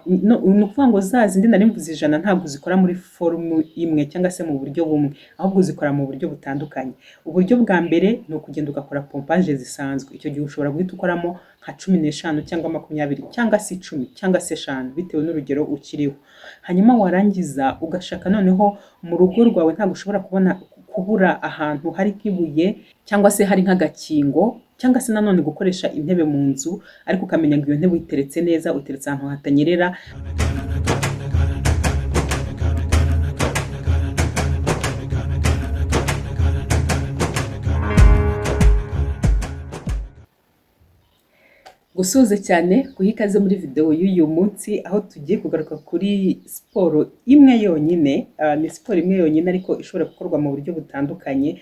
ni ukuvuga ngo za zindi nari mvuze ijana ntabwo zikora muri forumu imwe cyangwa se mu buryo bumwe, ahubwo zikora mu buryo butandukanye. Uburyo bwa mbere ni ukugenda ugakora pompaje zisanzwe. Icyo gihe ushobora guhita ukoramo nka 15 cyangwa 20 cyangwa se 10 cyangwa se 5 bitewe n'urugero ukiriho. Hanyuma warangiza ugashaka noneho mu rugo rwawe ntabwo ushobora kubura ahantu hari nk'ibuye cyangwa se hari nk'agakingo cyangwa se nanone gukoresha intebe mu nzu, ariko ukamenya ngo iyo ntebe uyiteretse neza, uteretse ahantu hatanyerera. Gusuhuza cyane, guha ikaze muri video y'uyu munsi aho tugiye kugaruka kuri siporo imwe yonyine. Ni siporo imwe yonyine ariko ishobora gukorwa mu buryo butandukanye,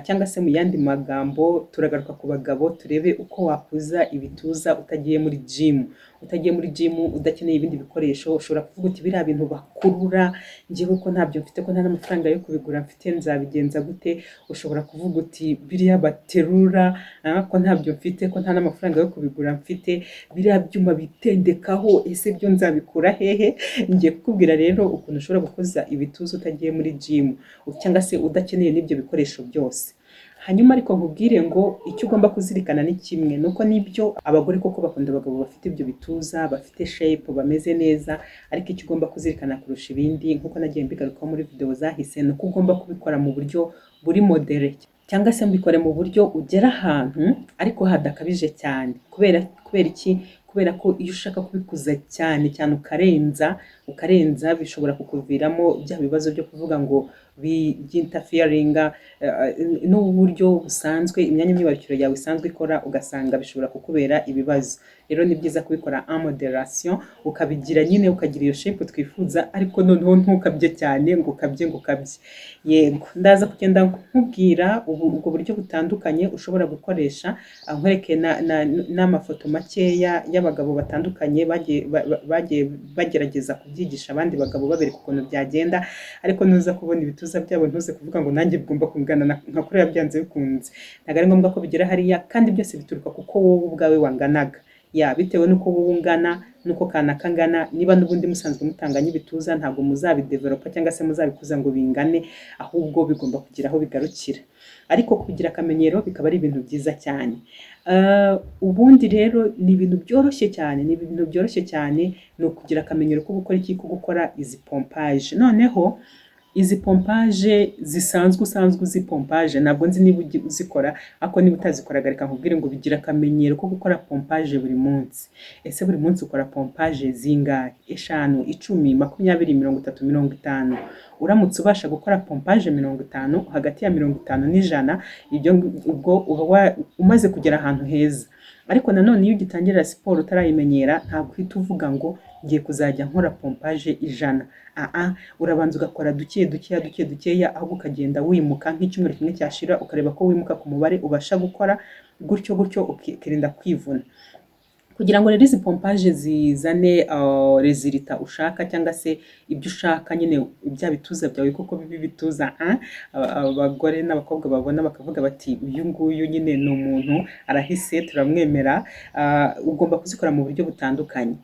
cyangwa se mu yandi magambo turagaruka ku bagabo turebe uko wakuza ibituza utagiye muri gym. Utagiye muri gym udakeneye ibindi bikoresho, ushobora kuvuga uti biriya bintu bakurura njyewe ko ntabyo mfite, ko nta n'amafaranga yo kubigura mfite, nzabigenza gute? Ushobora kuvuga uti biriya baterura ko ntabyo mfite, ko nta n'amafaranga yo kubigura mfite, biriya byuma bitendekaho ese byo nzabikura hehe? Ngiye kukubwira rero ukuntu ushobora gukoza ibituza utagiye muri gym cyangwa se udakeneye n'ibyo bikoresho byose. Hanyuma ariko nkubwire ngo icyo ugomba kuzirikana ni kimwe, nuko nibyo abagore koko bakunda abagabo bafite ibyo bituza, bafite shape, bameze neza, ariko icyo ugomba kuzirikana kurusha ibindi nkuko nagiye mbigarukaho muri video zahise, nuko ugomba kubikora mu buryo buri modere cyangwa se mbikore mu buryo ugera ahantu ariko hadakabije cyane. Kubera iki? Kubera ko iyo ushaka kubikuza cyane ukarenza bishobora kukuviramo bya bibazo byo kuvuga ngo by'interferinga n'uburyo busanzwe imyanya myibarukiro yawe isanzwe ikora, ugasanga bishobora kukubera ibibazo. Rero ni byiza kubikora en moderation, ukabigira nyine ukagira iyo shape twifuza, ariko noneho ntukabye cyane ngo ukabye. Yego, ndaza kugenda nkubwira ubwo buryo butandukanye ushobora gukoresha, nkwereke n'amafoto makeya y'abagabo batandukanye bagiye bagerageza kubyigisha abandi bagabo babereka ukuntu byagenda, ariko nuza kubona ibituza byabo ntuze kuvuga ngo nanjye bigomba kungana nka kuriya byanze bikunze. Ntabwo ari ngombwa ko bigera hariya, kandi byose bituruka kuko wowe ubwawe wanganaga. Bitewe n'uko wowe ungana nuko kanaka ngana, niba n'ubundi musanzwe mutanganya ibituza ntabwo muzabidevelopa cyangwa se muzabikuza ngo bingane, ahubwo bigomba kugira aho bigarukira. Ariko kugira akamenyero bikaba ari ibintu byiza cyane. Ubundi rero ni ibintu byoroshye cyane, ni ukugira akamenyero ko gukora iki? Ko gukora izi pompaje. Noneho izi pompaje zisanzwe uzi pompaje, ntabwo nzi niba uzikora, ariko niba utazikoraga reka nkubwire ngo bigira akamenyero ko gukora pompaje buri munsi. Ese buri munsi ukora pompaje zingahe? 5, 10, 20, 30, 50. Uramutse ubasha gukora pompaje 50, hagati ya 50 n'ijana, ubwo uba umaze kugera ahantu heza. Ariko nanone iyo ugitangira siporo utarayimenyera, ntabwo uhita uvuga ngo ngiye kuzajya nkora pompaje 100. Urabanza ugakora dukeya, ahubwo ukagenda wimuka. Nk'icyumweru kimwe cyashira ukareba ko wimuka ku mubare ubasha gukora, gutyo ukirinda kwivuna. Kugira ngo rero izi pompaje zizane resulta ushaka cyangwa se ibyo ushaka nyine bya bituza byawe kuko bibi bituza, abagore n'abakobwa babona bakavuga bati uyu nguyu nyine ni umuntu arahise turamwemera. Ugomba kuzikora mu buryo butandukanye.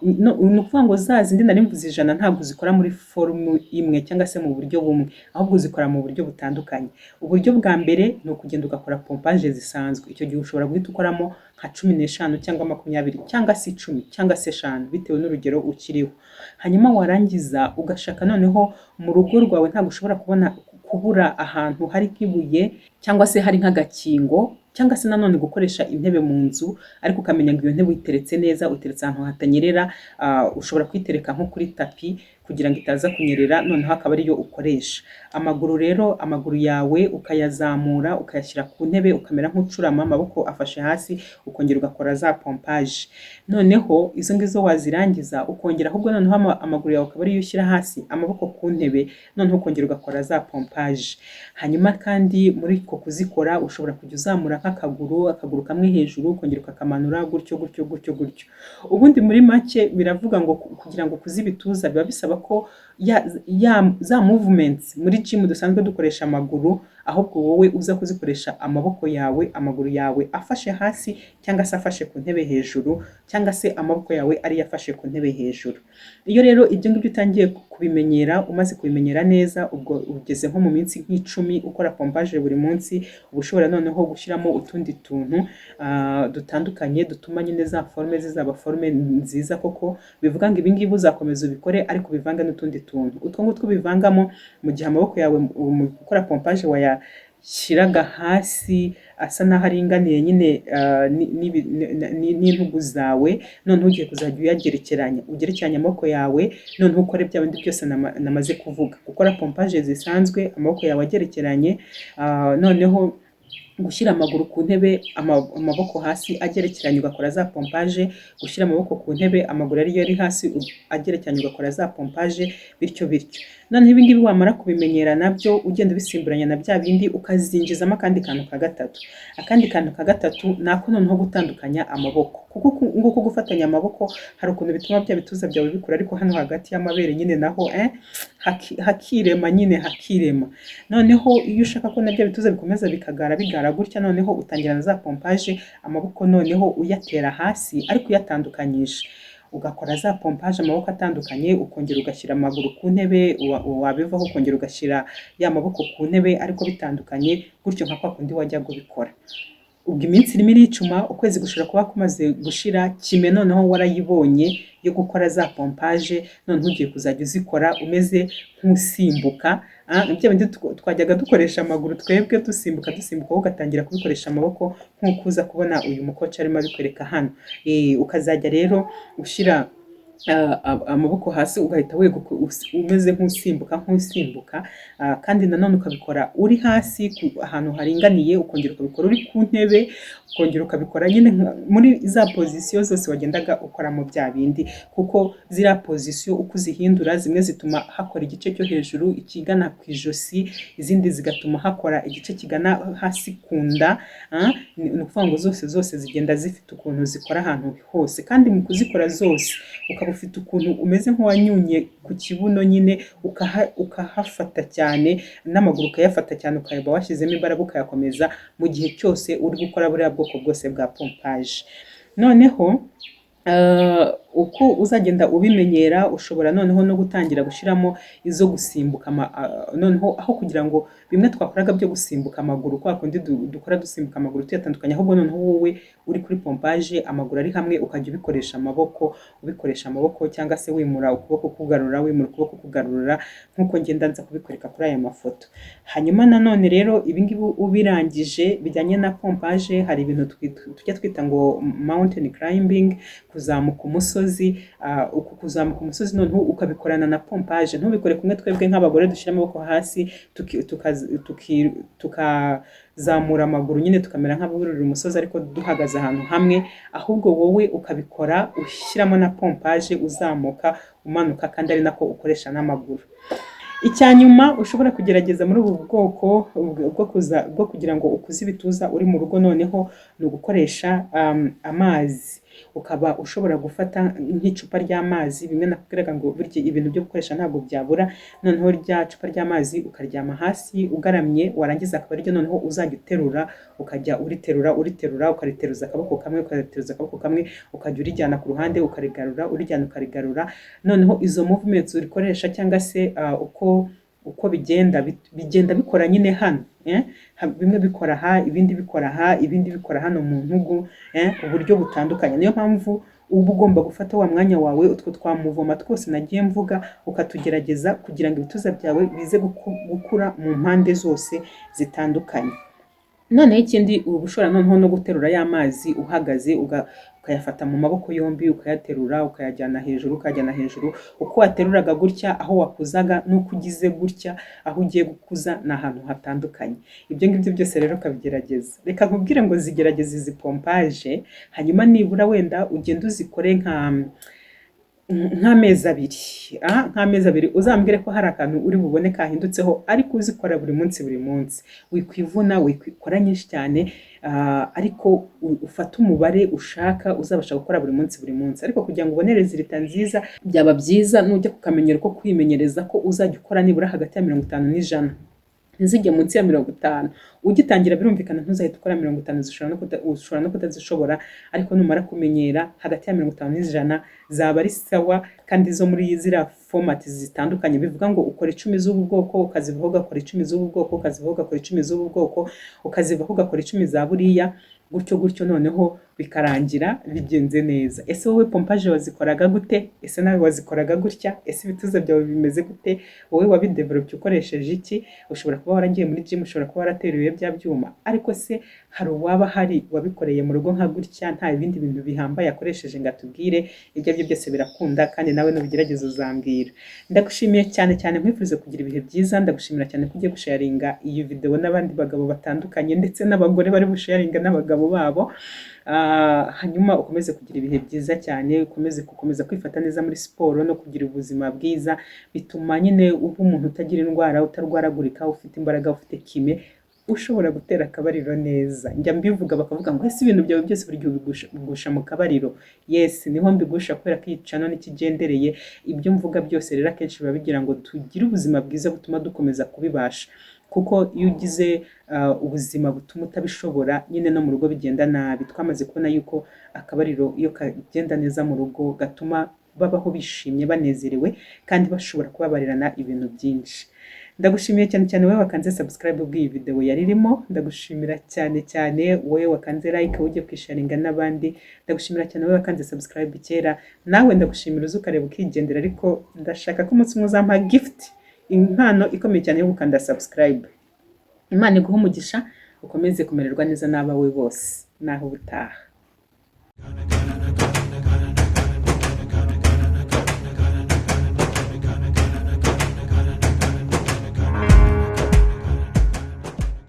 Ni ukuvuga ngo za zindi nari mvuze ijana ntabwo zikora muri forumu imwe cyangwa se mu buryo bumwe, ahubwo zikora mu buryo butandukanye. Uburyo bwa mbere ni ukugenda ugakora pompaje zisanzwe. Icyo gihe ushobora guhita ukoramo nka 15 cyangwa 20 cyangwa se 10 cyangwa se 5 bitewe n'urugero ukiriho. Hanyuma warangiza ugashaka noneho mu rugo rwawe ntabwo ushobora kubura ahantu hari nk'ibuye cyangwa se hari nk'agakingo cyangwa se nanone gukoresha intebe mu nzu, ariko ukamenya ngo iyo ntebe uyiteretse neza, uteretse ahantu hatanyerera. Ushobora kuyitereka nko kuri tapi kugira ngo itaza kunyerera, noneho akaba ariyo ukoresha. Amaguru yawe ukayazamura ukayashyira ku ntebe, ukamera nk'ucurama, amaboko afashe hasi, ukongera ugakora za pompaje. Noneho izo ngizo wazirangiza ukongera, ahubwo noneho amaguru yawe akaba ariyo ushyira hasi, amaboko ku ntebe, noneho ukongera ugakora za pompaje. Hanyuma kandi muri ko kuzikora ushobora kujya uzamura akaguru kamwe hejuru, ukongera ukakamanura, gutyo. Ubundi muri make biravuga ngo kugira ngo ukuze ibituza biba bisaba ko za movements muri gym dusanzwe dukoresha amaguru, ahubwo wowe uza kuzikoresha amaboko yawe, amaguru yawe afashe hasi cyangwa se afashe ku ntebe hejuru, cyangwa se amaboko yawe ari yafashe ku ntebe hejuru. Iyo rero ibyo ngibyo utangiye kubimenyera, umaze kubimenyera neza, ubwo ugeze nko mu minsi nk'icumi ukora pompage buri munsi, uba ushobora noneho gushyiramo utundi tuntu dutandukanye dutuma nyine za forme zizaba forme nziza koko. Bivuga ngo ibi ngibi uzakomeza ubikore ariko bivange n'utundi tuntu. Utwo ngutwo bivangamo mu gihe amaboko yawe mu gukora pompage wayashyiraga hasi asa n'aho aringaniye nyine n'intugu zawe, noneho ugiye kuzajya uyagerekeranya, ugerekeranya amaboko yawe, noneho ukore bya bindi byose namaze kuvuga. Gukora pompage zisanzwe amaboko yawe agerekeranye, noneho gushyira amaguru ku ntebe, amaboko hasi agerekeranye ugakora za pompage, gushyira amaboko ku ntebe amaguru ariyo ari hasi agerekeranye ugakora za pompage, bityo bityo. Noneho ibi ngibi wamara kubimenyera nabyo ugenda ubisimburanya na bya bindi, ukazinjizamo akandi kantu ka gatatu. Akandi kantu ka gatatu nako noneho gutandukanya amaboko, kuko nguko gufatanya amaboko hari ukuntu bituma bya bituza byawe bikura, ariko hano hagati y'amabere nyine naho hakirema nyine hakirema. Noneho iyo ushaka ko nabyo bituza bikomeza bigara gutya, noneho utangira na za pompage amaboko noneho uyatera hasi ariko uyatandukanyije, ugakora za pompage amaboko atandukanye, ukongera ugashyira amaguru ku ntebe, wabivaho ukongera ugashyira ya maboko ku ntebe ariko bitandukanye, gutyo nka kwa kundi wajya kubikora. Ubwo iminsi irimo iricuma, ukwezi gushobora kuba kumaze gushira, kime noneho warayibonye yo gukora za pompage, noneho ugiye kuzajya uzikora umeze nk'usimbuka. Ibyo bindi twajyaga dukoresha amaguru twebwe dusimbuka, ugatangira kubikoresha amaboko nk'uko uza kubona uyu mukoci arimo abikwereka hano. Ukazajya rero ushyira amaboko hasi, ugahita weguka umeze nk'usimbuka, kandi nanone ukabikora uri hasi ahantu haringaniye, ukongera ukabikora uri ku ntebe, ukongera ukabikora nyine muri za pozisiyo zose wagendaga ukoramo bya bindi, kuko ziriya pozisiyo uko uzihindura, zimwe zituma hakora igice cyo hejuru ikigana ku ijosi, izindi zigatuma hakora igice kigana hasi ku nda. Ni ukuvuga ngo zose zigenda zifite ukuntu zikora ahantu hose, kandi mu kuzikora zose ukaba ufite ukuntu umeze nk'uwanyunye ku kibuno nyine, ukahafata cyane n'amaguru ukayafata cyane, ukayaba washyizemo imbaraga ukayakomeza mu gihe cyose uri gukora buriya bwoko bwose bwa pompage. Noneho uko uzagenda ubimenyera, ushobora noneho no gutangira gushyiramo izo gusimbuka, noneho aho kugira ngo bimwe twakoraga byo gusimbuka amaguru kwa kundi dukora dusimbuka amaguru tuyatandukanya, ahubwo noneho wowe uri kuri pompage amaguru ari hamwe ukajya ubikoresha amaboko, cyangwa se wimura ukuboko kugarura, wimura ukuboko kugarura, nk'uko ngenda nza kubikwereka kuri aya mafoto. Hanyuma nanone rero ibi ngibi ubirangije bijyanye na pompage, hari ibintu tujya twita ngo mountain climbing, kuzamuka umusozi. Uku kuzamuka umusozi noneho ukabikorana na pompage, ntubikore kumwe twebwe nk'abagore dushyira amaboko hasi tukazamura amaguru nyine tukamera nk'aburira umusozi ariko duhagaze ahantu hamwe, ahubwo wowe ukabikora ushyiramo na pompage, uzamuka umanuka, kandi ari nako ukoresha n'amaguru. Icyanyuma ushobora kugerageza muri ubu bwoko bwo kugira ngo ukuze ibituza uri mu rugo, noneho ni ugukoresha amazi. Ukaba ushobora gufata nk'icupa ry'amazi, bimwe nakubwiraga ngo burya ibintu byo gukoresha ntabwo byabura, noneho rya cupa ry'amazi ukaryama hasi ugaramye, warangiza akaba aryo noneho uzajya uterura, ukajya uriterura, ukariteruza akaboko kamwe, ukajya urijyana ku ruhande ukarigarura, urijyana ukarigarura. Noneho izo movements urikoresha cyangwa se uko bigenda bikora nyine hano, bimwe bikora aha, ibindi bikora aha, ibindi bikora hano mu ntugu, uburyo butandukanye. Niyo mpamvu uba ugomba gufata wa mwanya wawe, utwo twamuvoma twose nagiye mvuga, ukatugerageza kugira ngo ibituza byawe bize gukura mu mpande zose zitandukanye. Noneho ikindi uba ushobora noneho no guterura y'amazi uhagaze, ukayafata mu maboko yombi, ukayaterura ukayajyana hejuru, uko wateruraga gutya aho wakuzaga n'uko ugize gutya aho ugiye gukuza ni ahantu hatandukanye. Ibyo ngibyo byose rero ukabigerageza. Reka nkubwire ngo zigerageze izi pompage, hanyuma nibura wenda ugenda uzikore nk'amezi abiri, nk'amezi abiri uzambwire ko hari akantu uri bubone kahindutseho, ariko uzikora buri munsi buri munsi, wikwivuna, wikwikora nyinshi cyane, ariko ufate umubare ushaka uzabasha gukora buri munsi buri munsi. Ariko kugira ngo ubone resultat nziza, byaba byiza nujya ku kamenyero ko kwimenyereza ko uzajya ukora nibura hagati ya 50 n'ijana, ntizijye munsi ya 50. Ugitangira birumvikana ntuzahita ukora 50, ushobora no kutazishobora, ariko numara kumenyera hagati ya 50 n'ijana zaba ari sawa. Kandi zo muri ziriya format zitandukanye, bivuga ngo ukora 10 z'ubu bwoko, ukazivaho ugakora 10 z'ubu bwoko, ukazivaho ugakora 10 z'ubu bwoko, ukazivaho ugakora 10 za buriya, gutyo gutyo, noneho bikarangira bigenze neza. Ese wowe pompage wazikoraga gute? Ese nawe wazikoraga gutya? Ese ibituza byawe bimeze gute? Wowe wabidevelopye ukoresheje iki? Ushobora kuba waragiye muri gym, ushobora kuba warateruye bya byuma, ariko se hari uwaba hari wabikoreye mu rugo nka gutya nta ibindi bintu bihambaye yakoresheje ngo atubwire? Ibyo byo byose birakunda, kandi nawe nubigerageza uzambwira. Ndagushimiye cyane cyane, nkwifurize kugira ibihe byiza. Ndagushimira cyane ko ugiye gusharinga iyi video n'abandi bagabo batandukanye, ndetse n'abagore bari busharinga n'abagabo babo. Hanyuma ukomeze kugira ibihe byiza cyane, ukomeze kwifata neza muri siporo no kugira ubuzima bwiza. Bituma nyine uba umuntu utagira indwara, utarwaragurika, ufite imbaraga, ufite kime, ushobora gutera akabariro neza. Njya mbivuga bakavuga ngo ese ibintu byawe byose buri gihe ubigusha mu kabariro. Yes, niho mbigusha kubera ko icano n'ikigendereye. Ibyo mvuga byose rero akenshi biba bigira ngo tugire ubuzima bwiza butuma dukomeza kubibasha, kuko iyo ugize ubuzima butuma utabishobora, nyine no mu rugo bigenda nabi. Twamaze kubona yuko akabariro iyo kagenda neza mu rugo gatuma babaho bishimye, banezerewe, kandi bashobora kubabarirana ibintu byinshi. Ndagushimiye cyane cyane wowe wakanze subscribe bw'iyi video yaririmo. Ndagushimira cyane cyane wowe wakanze like, ujye kwisharinga n'abandi. Ndagushimira cyane wowe wakanze subscribe kera, nawe ndagushimira uzi ukareba ukigendera. Ariko ndashaka ko umunsi umwe uzampa gift, impano ikomeye cyane yo gukanda subscribe. Imana iguhe umugisha, ukomeze kumererwa neza n'abawe bose. Naho ubutaha.